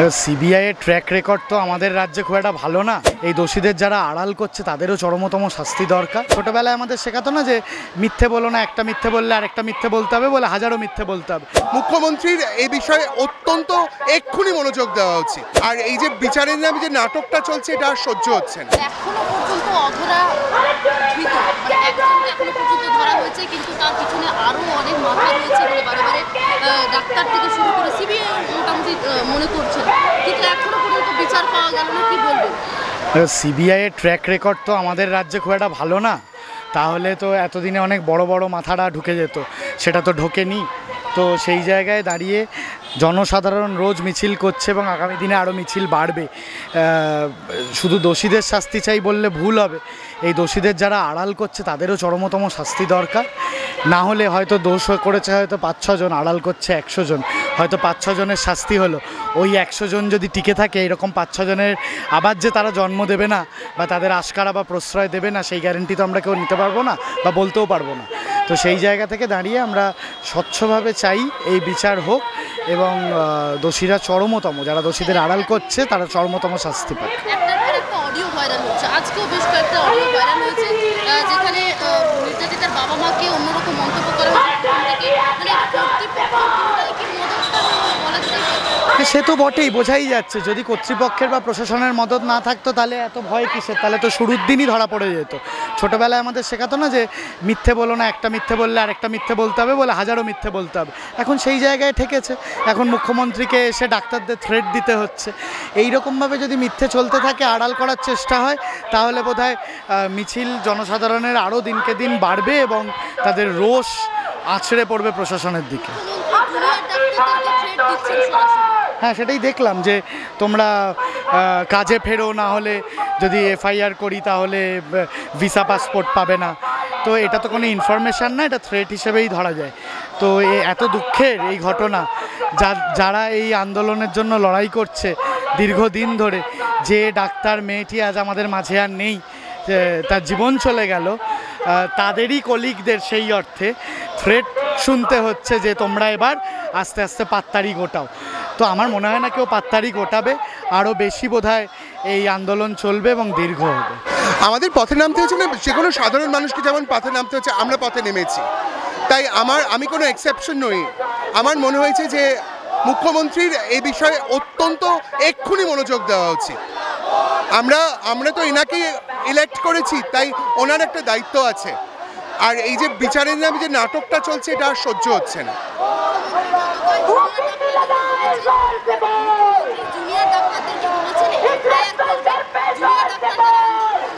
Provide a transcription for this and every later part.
CBI এর track record তো আমাদের রাজ্যে খুব একটা ভালো না। এই দোষীদের যারা আড়াল করছে তাদেরও চরমতম শাস্তি দরকার। ছোটবেলায় আমাদের শেখাতো না যে মিথ্যে বলো না, একটা মিথ্যে বললে আরেকটা মিথ্যে বলতে হবে, বলে হাজারো মিথ্যে বলতে হবে। মুখ্যমন্ত্রীর এই বিষয়ে অত্যন্ত এক্ষুনি মনোযোগ দেওয়া উচিত। আর এই যে বিচারের নামে যে নাটকটা চলছে এটা আর সহ্য হচ্ছে না। এখনো পর্যন্ত অধরা এখনো পর্যন্ত ধরা হয়েছে, কিন্তু তার পিছনে আরো অনেক মাথা রয়েছে বলে বারে ডাক্তার থেকে শুরু করে সিবিআই মোটামুটি মনে করছেন, কিন্তু এখনো পর্যন্ত বিচার পাওয়া গেল না। কি বলবেন? সিবিআই এর ট্র্যাক রেকর্ড তো আমাদের রাজ্যে খুব একটা ভালো না। তাহলে তো এতদিনে অনেক বড় বড় মাথাটা ঢুকে যেত, সেটা তো ঢোকেনি। তো সেই জায়গায় দাঁড়িয়ে জনসাধারণ রোজ মিছিল করছে এবং আগামী দিনে আরও মিছিল বাড়বে। শুধু দোষীদের শাস্তি চাই বললে ভুল হবে। এই দোষীদের যারা আড়াল করছে তাদেরও চরমতম শাস্তি দরকার। না হলে হয়তো দোষ করেছে হয়তো 5-6 জন, আড়াল করছে 100 জন, হয়তো 5-6 জনের শাস্তি হলো। ওই 100 জন যদি টিকে থাকে, এরকম 5-6 জনের আবার যে তারা জন্ম দেবে না বা তাদের আশকারা বা প্রশ্রয় দেবে না, সেই গ্যারেন্টি তো আমরা কেউ নিতে পারবো না বা বলতেও পারবো না। তো সেই জায়গা থেকে দাঁড়িয়ে আমরা স্বচ্ছভাবে চাই এই বিচার হোক এবং দোষীরা চরমতম, যারা দোষীদের আড়াল করছে তারা চরমতম শাস্তি পাক। একটা অডিও ভাইরাল হচ্ছে, আজকেও বেশ কয়েকটা অডিও ভাইরাল হয়েছে, যেখানে নির্যাতিতার বাবা মাকে অন্যরকম মন্তব্য করা সে তো বটেই, বোঝাই যাচ্ছে। যদি কর্তৃপক্ষের বা প্রশাসনের মদত না থাকতো তাহলে এত ভয় কিসের? তাহলে তো শুরুর দিনই ধরা পড়ে যেত। ছোটোবেলায় আমাদের শেখাতো না যে মিথ্যে বলো না, একটা মিথ্যে বললে আরেকটা মিথ্যে বলতে হবে, বলে হাজারো মিথ্যে বলতে হবে। এখন সেই জায়গায় ঠেকেছে। এখন মুখ্যমন্ত্রীকে এসে ডাক্তারদের থ্রেট দিতে হচ্ছে। এই রকমভাবে যদি মিথ্যে চলতে থাকে, আড়াল করার চেষ্টা হয়, তাহলে বোধহয় মিছিল জনসাধারণের আরও দিনকে দিন বাড়বে এবং তাদের রোষ আছড়ে পড়বে প্রশাসনের দিকে। হ্যাঁ, সেটাই দেখলাম যে তোমরা কাজে ফেরো, না হলে যদি এফআইআর করি তাহলে ভিসা পাসপোর্ট পাবে না। তো এটা তো কোনো ইনফরমেশান না, এটা থ্রেট হিসেবেই ধরা যায়। তো এত দুঃখের এই ঘটনা, যারা এই আন্দোলনের জন্য লড়াই করছে দীর্ঘদিন ধরে, যে ডাক্তার মেয়েটি আজ আমাদের মাঝে আর নেই, তার জীবন চলে গেল, তাদেরই কলিগদের সেই অর্থে থ্রেট শুনতে হচ্ছে যে তোমরা এবার আস্তে আস্তে পাত্তারি গোটাও। তো আমার মনে হয় না কেউ পাত্তারি গোটাবে, আরও বেশি বোধহয় এই আন্দোলন চলবে এবং দীর্ঘ হবে। আমাদের পথে নামতে হচ্ছে না, যে কোনো সাধারণ মানুষকে যেমন পথে নামতে হচ্ছে, আমরা পথে নেমেছি। তাই আমি কোনো এক্সেপশন নই। আমার মনে হয়েছে যে মুখ্যমন্ত্রীর এই বিষয়ে অত্যন্ত এক্ষুনি মনোযোগ দেওয়া উচিত। আমরা তো এনাকে ইলেক্ট করেছি, তাই ওনার একটা দায়িত্ব আছে। আর এই যে বিচারের নামে যে নাটকটা চলছে এটা আর সহ্য হচ্ছে না।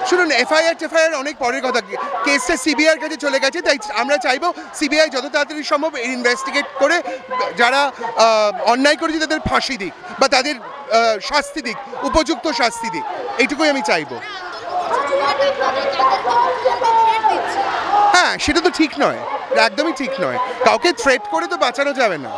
শুনুন, এফআইআর অনেক পরের কথা। কেসটা সিবিআইয়ের কাছে চলে গেছে, তাই আমরা চাইবো সিবিআই যত তাড়াতাড়ি সম্ভব ইনভেস্টিগেট করে যারা অন্যায় করেছে তাদের ফাঁসি দিক বা তাদের শাস্তি দিক, উপযুক্ত শাস্তি দিক, এইটুকুই আমি চাইবো। হ্যাঁ, সেটা তো ঠিক নয়, একদমই ঠিক নয়। কাউকে থ্রেট করে তো বাঁচানো যাবে না।